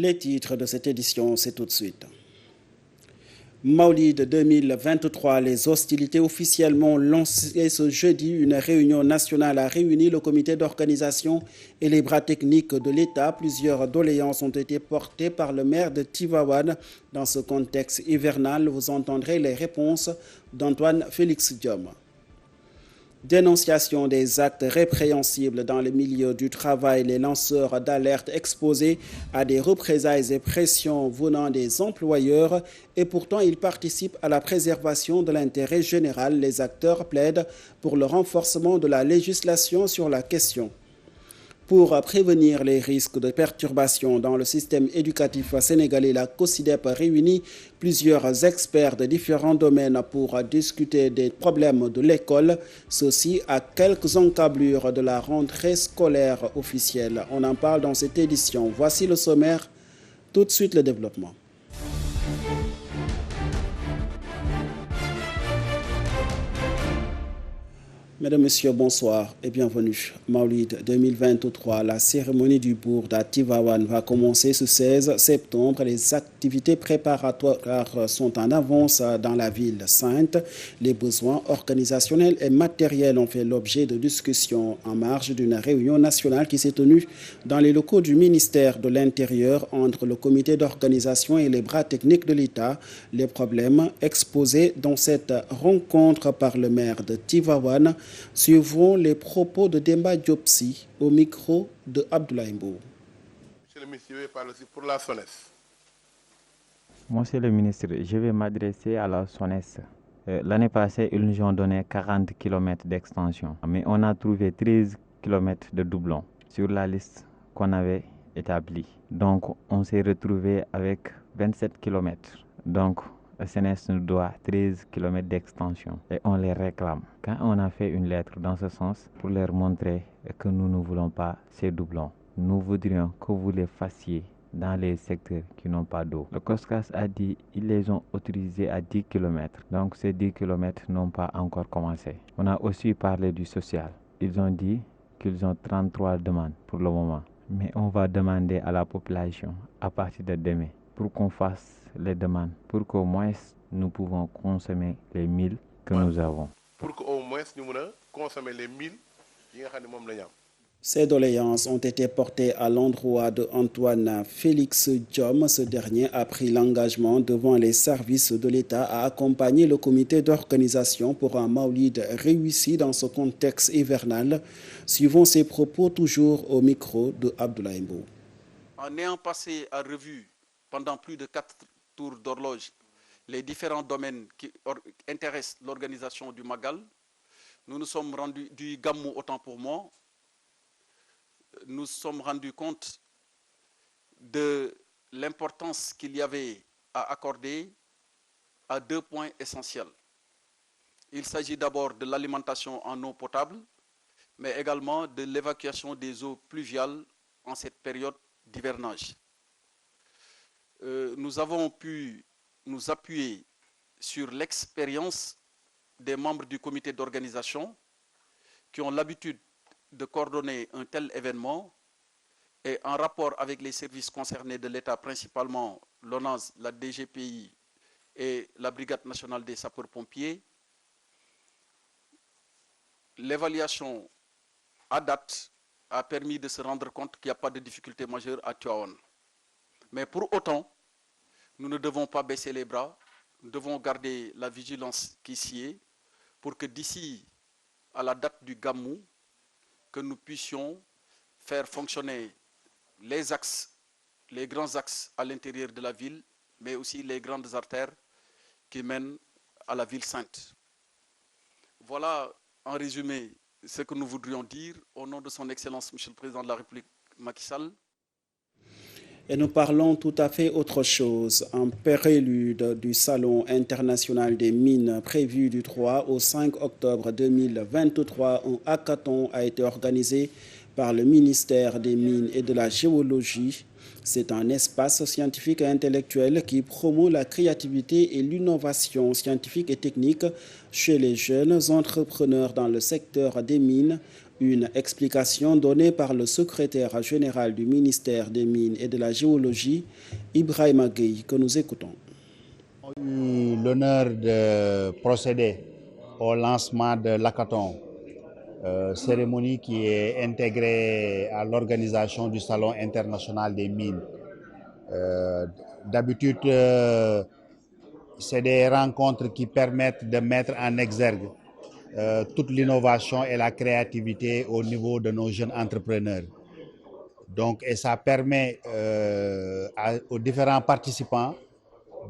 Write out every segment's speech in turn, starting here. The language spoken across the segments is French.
Les titres de cette édition, c'est tout de suite. Maulid 2023, les hostilités officiellement lancées ce jeudi. Une réunion nationale a réuni le comité d'organisation et les bras techniques de l'État. Plusieurs doléances ont été portées par le maire de Tivaouane. Dans ce contexte hivernal, vous entendrez les réponses d'Antoine Félix Diome. Dénonciation des actes répréhensibles dans le milieu du travail, les lanceurs d'alerte exposés à des représailles et pressions venant des employeurs et pourtant ils participent à la préservation de l'intérêt général. Les acteurs plaident pour le renforcement de la législation sur la question. Pour prévenir les risques de perturbations dans le système éducatif sénégalais, la COSYDEP réunit plusieurs experts de différents domaines pour discuter des problèmes de l'école, ceci à quelques encablures de la rentrée scolaire officielle. On en parle dans cette édition. Voici le sommaire, tout de suite le développement. Mesdames, Messieurs, bonsoir et bienvenue. Maulid 2023, la cérémonie du Bourd à Tivaouane va commencer ce 16 septembre. Les activités préparatoires sont en avance dans la ville sainte. Les besoins organisationnels et matériels ont fait l'objet de discussions en marge d'une réunion nationale qui s'est tenue dans les locaux du ministère de l'Intérieur entre le comité d'organisation et les bras techniques de l'État. Les problèmes exposés dans cette rencontre par le maire de Tivaouane. Suivront les propos de Demba Diopsi au micro de Abdoulaye Mbou. Monsieur le ministre, je vais parler aussi pour la SONES. Monsieur le ministre, je vais m'adresser à la SONES. L'année passée, ils nous ont donné 40 km d'extension, mais on a trouvé 13 km de doublons sur la liste qu'on avait établie. Donc, on s'est retrouvé avec 27 km. Donc, le SONES nous doit 13 km d'extension et on les réclame. Quand on a fait une lettre dans ce sens pour leur montrer que nous ne voulons pas ces doublons, nous voudrions que vous les fassiez dans les secteurs qui n'ont pas d'eau. Le COSCAS a dit qu'ils les ont autorisés à 10 km. Donc ces 10 km n'ont pas encore commencé. On a aussi parlé du social. Ils ont dit qu'ils ont 33 demandes pour le moment. Mais on va demander à la population à partir de demain pour qu'on fasse les demandes, pour qu'au moins nous pouvons consommer les 1000 que nous avons. Pour qu'au moins nous puissions consommer les 1000 que nous avons. Ces doléances ont été portées à l'endroit de Antoine Félix Diome. Ce dernier a pris l'engagement devant les services de l'État à accompagner le comité d'organisation pour un Maulid réussi dans ce contexte hivernal. Suivons ses propos toujours au micro de Abdoulaye Mbou. En ayant passé à revue pendant plus de 4 tours d'horloge les différents domaines qui intéressent l'organisation du Magal, nous nous sommes rendus, du Gamou autant pour moi, nous sommes rendus compte de l'importance qu'il y avait à accorder à 2 points essentiels. Il s'agit d'abord de l'alimentation en eau potable, mais également de l'évacuation des eaux pluviales en cette période d'hivernage. Nous avons pu nous appuyer sur l'expérience des membres du comité d'organisation qui ont l'habitude de coordonner un tel événement et en rapport avec les services concernés de l'État, principalement l'ONAS, la DGPI et la Brigade nationale des sapeurs-pompiers, l'évaluation à date a permis de se rendre compte qu'il n'y a pas de difficulté majeure à Tivaouane. Mais pour autant, nous ne devons pas baisser les bras, nous devons garder la vigilance qui s'y est pour que d'ici à la date du Gamou, que nous puissions faire fonctionner les axes, les grands axes à l'intérieur de la ville, mais aussi les grandes artères qui mènent à la ville sainte. Voilà en résumé ce que nous voudrions dire au nom de son Excellence, Monsieur le Président de la République, Macky Sall. Et nous parlons tout à fait autre chose. En prélude du Salon international des mines prévu du 3 au 5 octobre 2023, un hackathon a été organisé par le ministère des Mines et de la Géologie. C'est un espace scientifique et intellectuel qui promeut la créativité et l'innovation scientifique et technique chez les jeunes entrepreneurs dans le secteur des mines. Une explication donnée par le secrétaire général du ministère des Mines et de la Géologie, Ibrahima Gueye, que nous écoutons. J'ai eu l'honneur de procéder au lancement de l'hackathon, cérémonie qui est intégrée à l'organisation du Salon international des mines. D'habitude, c'est des rencontres qui permettent de mettre en exergue toute l'innovation et la créativité au niveau de nos jeunes entrepreneurs. Donc, et ça permet aux différents participants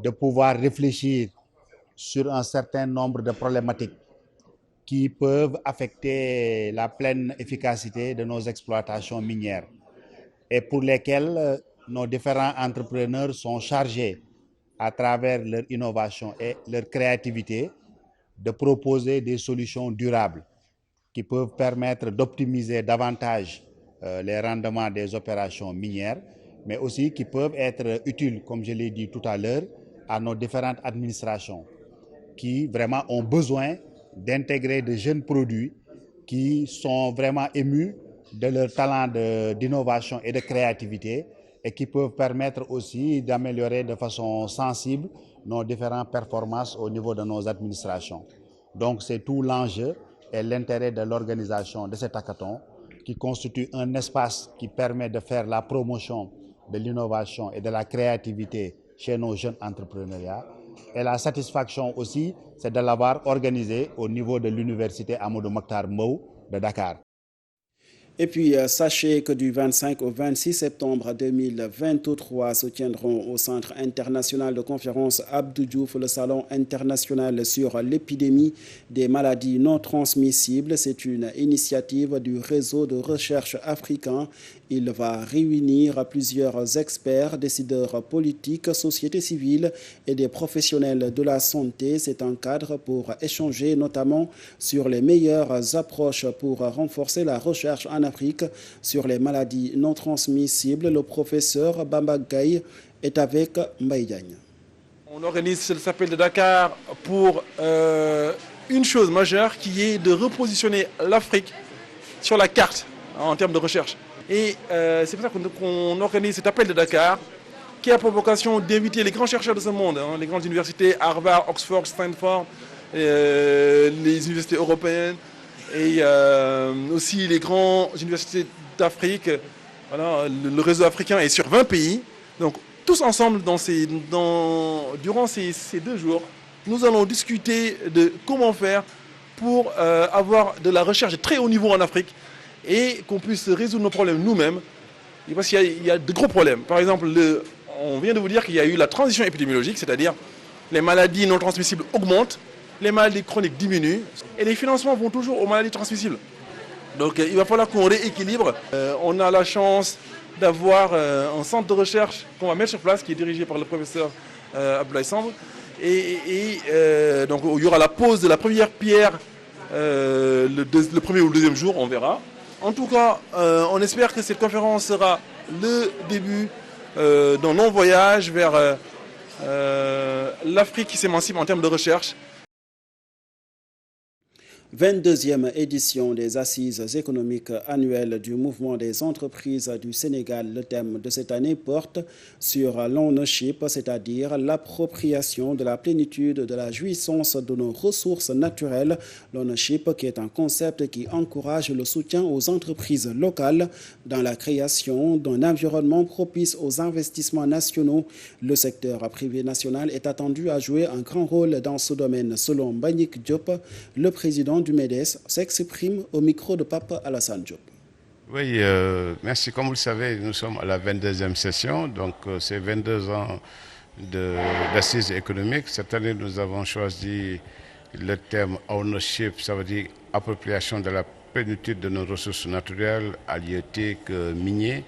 de pouvoir réfléchir sur un certain nombre de problématiques qui peuvent affecter la pleine efficacité de nos exploitations minières et pour lesquelles nos différents entrepreneurs sont chargés, à travers leur innovation et leur créativité, de proposer des solutions durables qui peuvent permettre d'optimiser davantage les rendements des opérations minières, mais aussi qui peuvent être utiles, comme je l'ai dit tout à l'heure, à nos différentes administrations qui vraiment ont besoin d'intégrer de jeunes produits qui sont vraiment émus de leur talent d'innovation et de créativité et qui peuvent permettre aussi d'améliorer de façon sensible nos différentes performances au niveau de nos administrations. Donc c'est tout l'enjeu et l'intérêt de l'organisation de cet hackathon qui constitue un espace qui permet de faire la promotion de l'innovation et de la créativité chez nos jeunes entrepreneurs. Et la satisfaction aussi, c'est de l'avoir organisé au niveau de l'université Amadou Mahtar Mbow de Dakar. Et puis, sachez que du 25 au 26 septembre 2023 se tiendront au Centre international de conférence Abdou Diouf le Salon international sur l'épidémie des maladies non transmissibles. C'est une initiative du réseau de recherche africain. Il va réunir plusieurs experts, décideurs politiques, sociétés civiles et des professionnels de la santé. C'est un cadre pour échanger notamment sur les meilleures approches pour renforcer la recherche en Afrique sur les maladies non transmissibles. Le professeur Bamba Gaye est avec Mbaye Diagne. On organise cet appel de Dakar pour une chose majeure qui est de repositionner l'Afrique sur la carte en termes de recherche. Et c'est pour ça qu'on organise cet appel de Dakar qui a pour vocation d'inviter les grands chercheurs de ce monde, les grandes universités, Harvard, Oxford, Stanford, les universités européennes et aussi les grandes universités d'Afrique. Voilà, le réseau africain est sur 20 pays. Donc tous ensemble, durant ces 2 jours, nous allons discuter de comment faire pour avoir de la recherche de très haut niveau en Afrique et qu'on puisse résoudre nos problèmes nous-mêmes. Parce qu'il y a de gros problèmes. Par exemple, on vient de vous dire qu'il y a eu la transition épidémiologique, c'est-à-dire les maladies non transmissibles augmentent, les maladies chroniques diminuent, et les financements vont toujours aux maladies transmissibles. Donc il va falloir qu'on rééquilibre. On a la chance d'avoir un centre de recherche qu'on va mettre sur place, qui est dirigé par le professeur Abdoulaye Samb. Et donc il y aura la pose de la première pierre le premier ou le deuxième jour, on verra. En tout cas, on espère que cette conférence sera le début d'un long voyage vers l'Afrique qui s'émancipe en termes de recherche. 22e édition des Assises économiques annuelles du mouvement des entreprises du Sénégal. Le thème de cette année porte sur l'ownership, c'est-à-dire l'appropriation de la plénitude de la jouissance de nos ressources naturelles. L'ownership qui est un concept qui encourage le soutien aux entreprises locales dans la création d'un environnement propice aux investissements nationaux. Le secteur privé national est attendu à jouer un grand rôle dans ce domaine. Selon Mbagnick Diop, le président du MEDES s'exprime au micro de Pape Alassane Diop. Oui, merci. Comme vous le savez, nous sommes à la 22e session, donc c'est 22 ans d'assises économiques. Cette année, nous avons choisi le thème ownership, ça veut dire appropriation de la plénitude de nos ressources naturelles, halieutiques, miniers.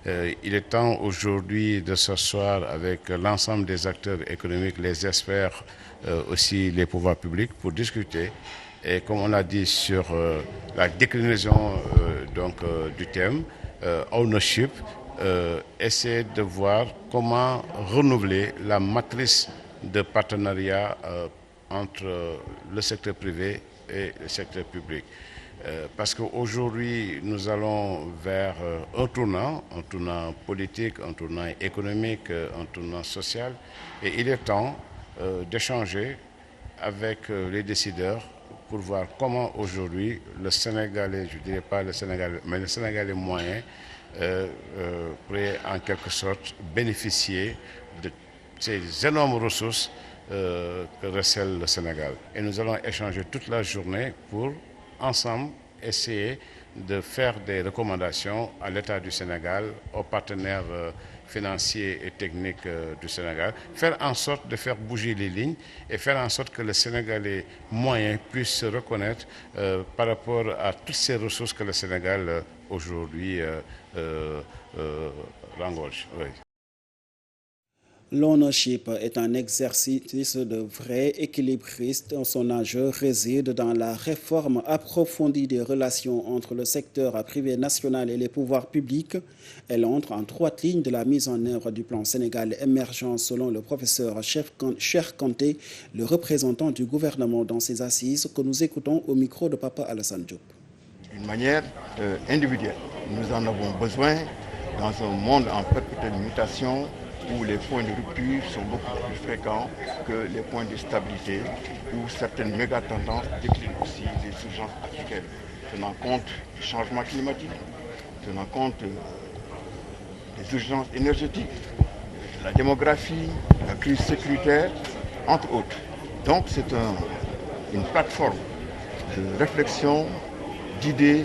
Il est temps aujourd'hui de s'asseoir avec l'ensemble des acteurs économiques, les experts, aussi les pouvoirs publics pour discuter. Et comme on l'a dit sur la déclinaison du thème, ownership, essayer de voir comment renouveler la matrice de partenariat entre le secteur privé et le secteur public. Parce qu'aujourd'hui, nous allons vers un tournant politique, un tournant économique, un tournant social. Et il est temps d'échanger avec les décideurs pour voir comment aujourd'hui le Sénégalais, je ne dirais pas le Sénégalais, mais le Sénégalais moyen pourrait en quelque sorte bénéficier de ces énormes ressources que recèle le Sénégal. Et nous allons échanger toute la journée pour ensemble essayer de faire des recommandations à l'État du Sénégal, aux partenaires financiers et techniques du Sénégal, faire en sorte de faire bouger les lignes et faire en sorte que le Sénégalais moyen puisse se reconnaître par rapport à toutes ces ressources que le Sénégal aujourd'hui rengorge. Oui. L'ownership est un exercice de vrai équilibriste. Son enjeu réside dans la réforme approfondie des relations entre le secteur privé national et les pouvoirs publics. Elle entre en droite ligne de la mise en œuvre du plan Sénégal émergent selon le professeur Cheikh Kanté, le représentant du gouvernement dans ses assises que nous écoutons au micro de Papa Alassane Diop. D'une manière individuelle, nous en avons besoin dans un monde en perpétuelle mutation, où les points de rupture sont beaucoup plus fréquents que les points de stabilité, où certaines méga-tendances déclinent aussi les urgences africaines, tenant compte du changement climatique, tenant compte des urgences énergétiques, de la démographie, de la crise sécuritaire, entre autres. Donc c'est une plateforme de réflexion, d'idées,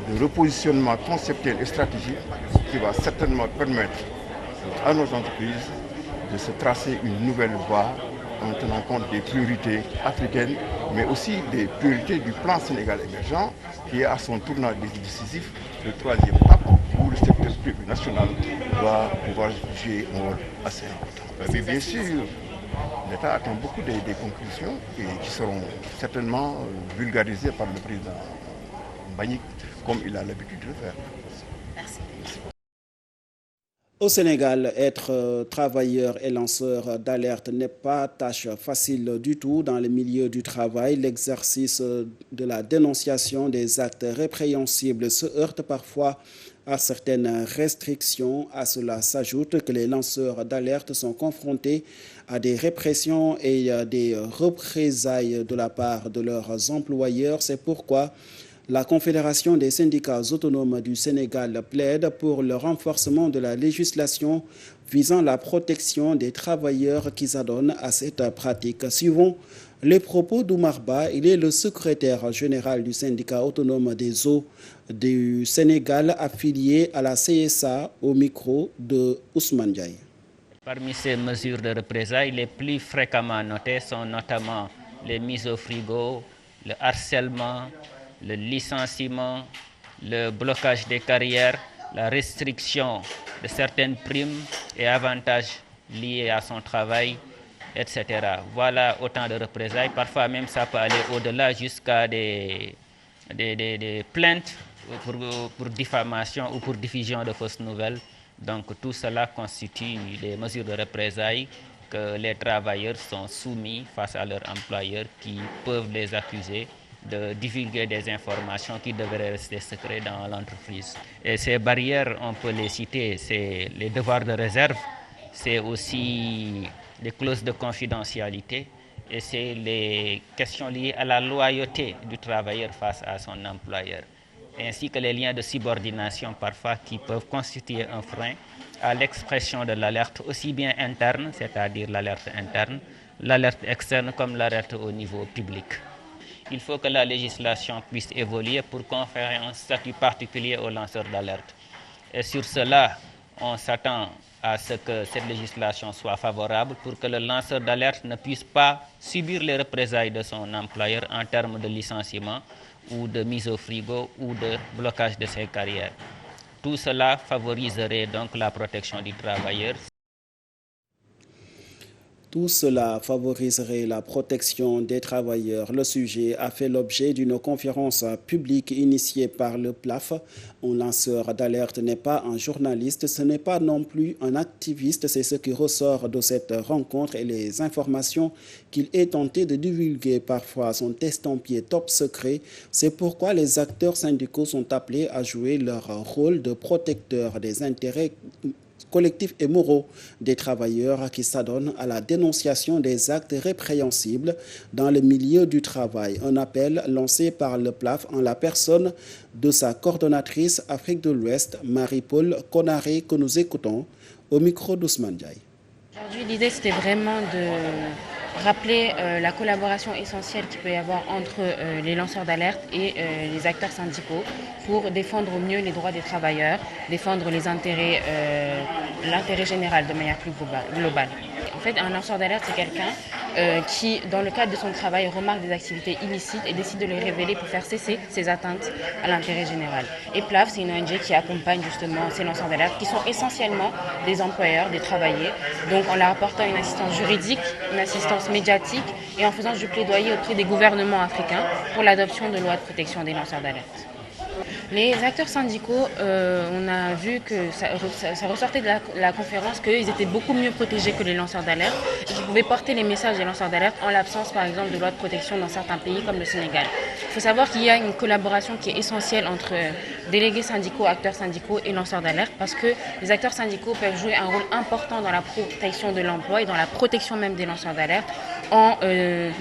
de repositionnement conceptuel et stratégique qui va certainement permettre à nos entreprises de se tracer une nouvelle voie en tenant compte des priorités africaines, mais aussi des priorités du plan Sénégal émergent, qui est à son tournant décisif, le troisième pas, où le secteur privé national va pouvoir jouer un rôle assez important. Mais bien sûr, l'État attend beaucoup des conclusions qui seront certainement vulgarisées par le président Mbagnick, comme il a l'habitude de le faire. Merci. Au Sénégal, être travailleur et lanceur d'alerte n'est pas tâche facile du tout dans le milieu du travail. L'exercice de la dénonciation des actes répréhensibles se heurte parfois à certaines restrictions. À cela s'ajoute que les lanceurs d'alerte sont confrontés à des répressions et des représailles de la part de leurs employeurs. C'est pourquoi la Confédération des syndicats autonomes du Sénégal plaide pour le renforcement de la législation visant la protection des travailleurs qui s'adonnent à cette pratique. Suivons les propos d'Oumar Ba. Il est le secrétaire général du syndicat autonome des eaux du Sénégal affilié à la CSA au micro de Ousmane Ndiaye. Parmi ces mesures de représailles, les plus fréquemment notées sont notamment les mises au frigo, le harcèlement, le licenciement, le blocage des carrières, la restriction de certaines primes et avantages liés à son travail, etc. Voilà autant de représailles. Parfois même ça peut aller au-delà jusqu'à des plaintes pour diffamation ou pour diffusion de fausses nouvelles. Donc tout cela constitue des mesures de représailles que les travailleurs sont soumis face à leurs employeurs qui peuvent les accuser de divulguer des informations qui devraient rester secrètes dans l'entreprise. Et ces barrières, on peut les citer, c'est les devoirs de réserve, c'est aussi les clauses de confidentialité et c'est les questions liées à la loyauté du travailleur face à son employeur, ainsi que les liens de subordination parfois qui peuvent constituer un frein à l'expression de l'alerte aussi bien interne, c'est-à-dire l'alerte interne, l'alerte externe comme l'alerte au niveau public. Il faut que la législation puisse évoluer pour conférer un statut particulier aux lanceurs d'alerte. Et sur cela, on s'attend à ce que cette législation soit favorable pour que le lanceur d'alerte ne puisse pas subir les représailles de son employeur en termes de licenciement ou de mise au frigo ou de blocage de ses carrières. Tout cela favoriserait donc la protection du travailleur. Tout cela favoriserait la protection des travailleurs. Le sujet a fait l'objet d'une conférence publique initiée par le PLAF. Un lanceur d'alerte n'est pas un journaliste, ce n'est pas non plus un activiste. C'est ce qui ressort de cette rencontre et les informations qu'il est tenté de divulguer parfois sont estampillées top secret. C'est pourquoi les acteurs syndicaux sont appelés à jouer leur rôle de protecteurs des intérêts collectifs et moraux des travailleurs qui s'adonnent à la dénonciation des actes répréhensibles dans le milieu du travail. Un appel lancé par le PLAF en la personne de sa coordonnatrice Afrique de l'Ouest, Marie-Paul Konaré, que nous écoutons au micro d'Ousmane Diaye. Aujourd'hui, l'idée, c'était vraiment de rappeler la collaboration essentielle qu'il peut y avoir entre les lanceurs d'alerte et les acteurs syndicaux pour défendre au mieux les droits des travailleurs, défendre les intérêts, l'intérêt général de manière plus globale. En fait, un lanceur d'alerte, c'est quelqu'un qui, dans le cadre de son travail, remarque des activités illicites et décide de les révéler pour faire cesser ces atteintes à l'intérêt général. Et PLAF, c'est une ONG qui accompagne justement ces lanceurs d'alerte, qui sont essentiellement des employeurs, des travailleurs, donc en leur apportant une assistance juridique, une assistance médiatique et en faisant du plaidoyer auprès des gouvernements africains pour l'adoption de lois de protection des lanceurs d'alerte. Les acteurs syndicaux, on a vu que ça ressortait de la conférence qu'ils étaient beaucoup mieux protégés que les lanceurs d'alerte et qu'ils pouvaient porter les messages des lanceurs d'alerte en l'absence, par exemple, de lois de protection dans certains pays comme le Sénégal. Il faut savoir qu'il y a une collaboration qui est essentielle entre délégués syndicaux, acteurs syndicaux et lanceurs d'alerte parce que les acteurs syndicaux peuvent jouer un rôle important dans la protection de l'emploi et dans la protection même des lanceurs d'alerte en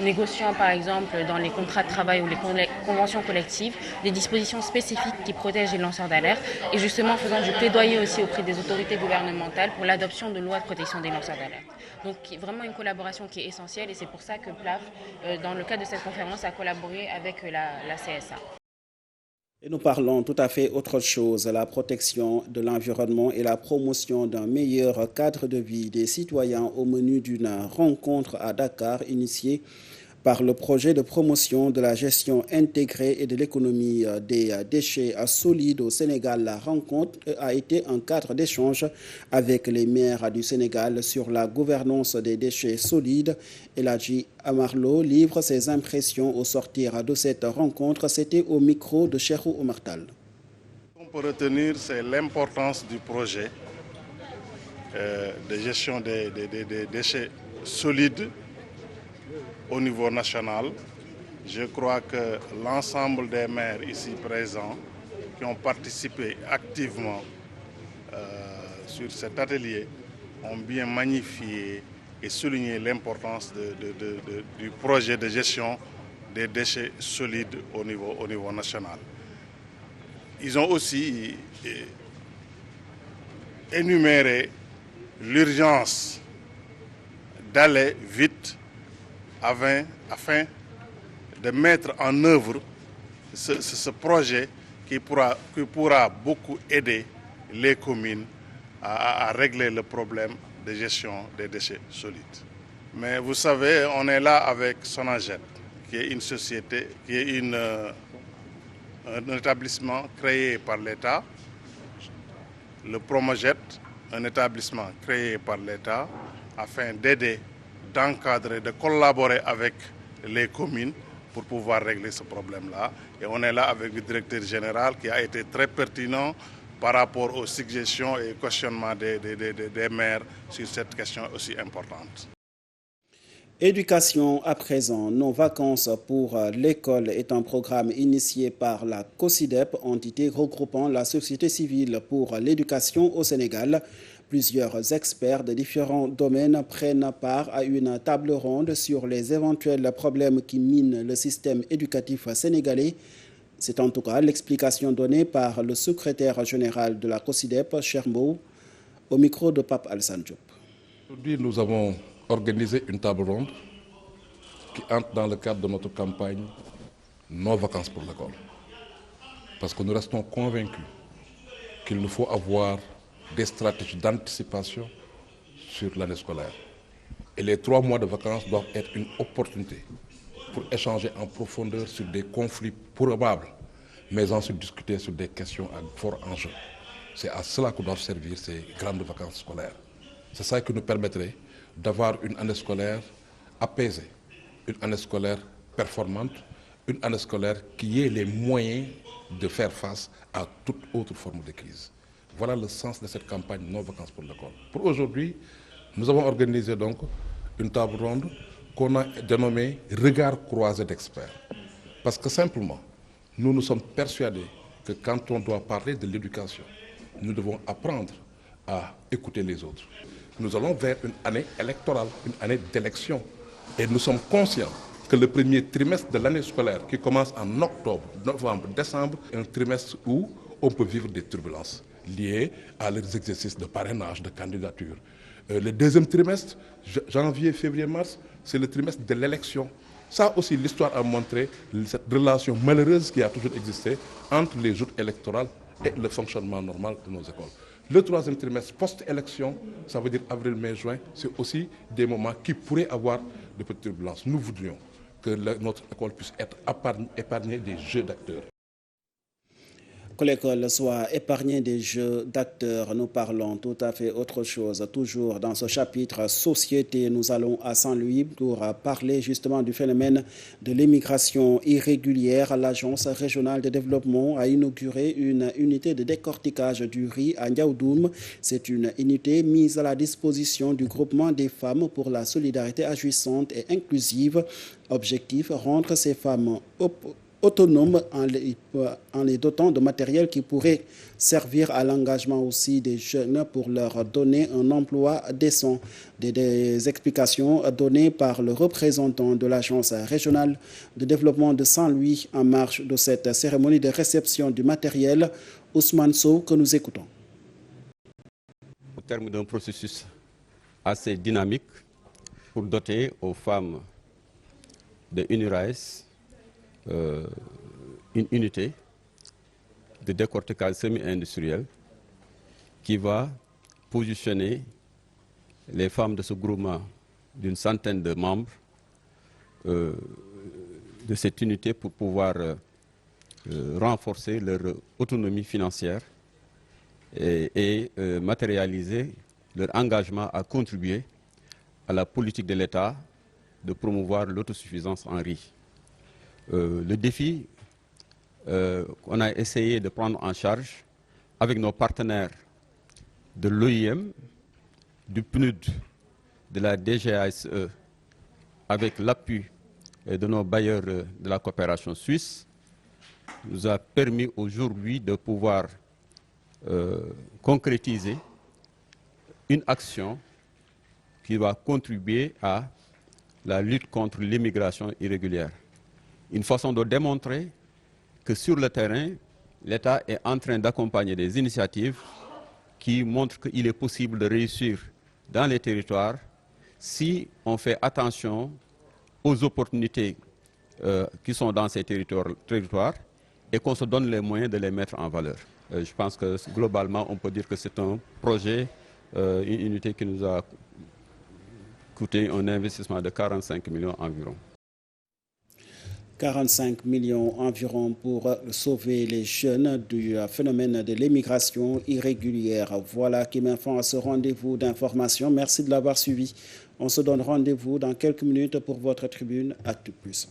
négociant, par exemple, dans les contrats de travail ou les conventions collectives, des dispositions spécifiques qui protègent les lanceurs d'alerte et justement faisant du plaidoyer aussi auprès des autorités gouvernementales pour l'adoption de lois de protection des lanceurs d'alerte. Donc vraiment une collaboration qui est essentielle et c'est pour ça que PLAF, dans le cadre de cette conférence, a collaboré avec la CSA. Et nous parlons tout à fait autre chose, la protection de l'environnement et la promotion d'un meilleur cadre de vie des citoyens au menu d'une rencontre à Dakar initiée par le projet de promotion de la gestion intégrée et de l'économie des déchets solides au Sénégal. La rencontre a été un cadre d'échange avec les maires du Sénégal sur la gouvernance des déchets solides. Eladji Amarlo livre ses impressions au sortir de cette rencontre. C'était au micro de Cheikhou Oumar Tall. Ce qu'on peut retenir, c'est l'importance du projet de gestion des déchets solides au niveau national. Je crois que l'ensemble des maires ici présents qui ont participé activement sur cet atelier ont bien magnifié et souligné l'importance du projet de gestion des déchets solides au niveau national. Ils ont aussi énuméré l'urgence d'aller vite afin de mettre en œuvre ce projet qui pourra beaucoup aider les communes à régler le problème de gestion des déchets solides. Mais vous savez, on est là avec Sonaget, qui est une société, qui est un établissement créé par l'État, le Promojet, un établissement créé par l'État afin d'aider, d'encadrer, de collaborer avec les communes pour pouvoir régler ce problème-là. Et on est là avec le directeur général qui a été très pertinent par rapport aux suggestions et questionnements des maires sur cette question aussi importante. Éducation à présent, nos vacances pour l'école est un programme initié par la COSIDEP, entité regroupant la société civile pour l'éducation au Sénégal. Plusieurs experts de différents domaines prennent part à une table ronde sur les éventuels problèmes qui minent le système éducatif sénégalais. C'est en tout cas l'explication donnée par le secrétaire général de la COSIDEP, Chermou, au micro de Pape Alassane Diop. Aujourd'hui, nous avons organisé une table ronde qui entre dans le cadre de notre campagne Nos vacances pour l'école. Parce que nous restons convaincus qu'il nous faut avoir des stratégies d'anticipation sur l'année scolaire. Et les 3 mois de vacances doivent être une opportunité pour échanger en profondeur sur des conflits probables, mais ensuite discuter sur des questions à fort enjeu. C'est à cela que doivent servir ces grandes vacances scolaires. C'est ça qui nous permettrait d'avoir une année scolaire apaisée, une année scolaire performante, une année scolaire qui ait les moyens de faire face à toute autre forme de crise. Voilà le sens de cette campagne Non Vacances pour l'école. Pour aujourd'hui, nous avons organisé donc une table ronde qu'on a dénommée Regard croisé d'experts. Parce que simplement, nous sommes persuadés que quand on doit parler de l'éducation, nous devons apprendre à écouter les autres. Nous allons vers une année électorale, une année d'élection. Et nous sommes conscients que le premier trimestre de l'année scolaire, qui commence en octobre, novembre, décembre, est un trimestre où on peut vivre des turbulences liées à leurs exercices de parrainage, de candidature. Le deuxième trimestre, janvier, février, mars, c'est le trimestre de l'élection. Ça aussi, l'histoire a montré cette relation malheureuse qui a toujours existé entre les joutes électorales et le fonctionnement normal de nos écoles. Le troisième trimestre post-élection, ça veut dire avril, mai, juin, c'est aussi des moments qui pourraient avoir de petites turbulences. Nous voudrions que notre école puisse être épargnée des jeux d'acteurs. Que l'école soit épargnée des jeux d'acteurs, nous parlons tout à fait autre chose. Toujours dans ce chapitre société, nous allons à Saint-Louis pour parler justement du phénomène de l'immigration irrégulière. L'Agence régionale de développement a inauguré une unité de décortiquage du riz à Ndiaoudoum. C'est une unité mise à la disposition du groupement des femmes pour la solidarité agissante et inclusive. Objectif, rendre ces femmes autonomes en les dotant de matériel qui pourrait servir à l'engagement aussi des jeunes pour leur donner un emploi décent. Des explications données par le représentant de l'Agence régionale de développement de Saint-Louis en marge de cette cérémonie de réception du matériel. Ousmane Sow, que nous écoutons. Au terme d'un processus assez dynamique pour doter aux femmes de UNIRAES une unité de décortiquage semi-industriel qui va positionner les femmes de ce groupement d'une centaine de membres de cette unité pour pouvoir renforcer leur autonomie financière et matérialiser leur engagement à contribuer à la politique de l'État de promouvoir l'autosuffisance en riz. Le défi qu'on a essayé de prendre en charge avec nos partenaires de l'OIM, du PNUD, de la DGASE, avec l'appui de nos bailleurs de la coopération suisse, nous a permis aujourd'hui de pouvoir concrétiser une action qui va contribuer à la lutte contre l'immigration irrégulière. Une façon de démontrer que sur le terrain, l'État est en train d'accompagner des initiatives qui montrent qu'il est possible de réussir dans les territoires si on fait attention aux opportunités qui sont dans ces territoires et qu'on se donne les moyens de les mettre en valeur. Je pense que globalement, on peut dire que c'est un projet, une unité qui nous a coûté un investissement de 45 millions environ. 45 millions environ pour sauver les jeunes du phénomène de l'immigration irrégulière. Voilà qui met fin à ce rendez-vous d'information. Merci de l'avoir suivi. On se donne rendez-vous dans quelques minutes pour votre tribune Actu Plus.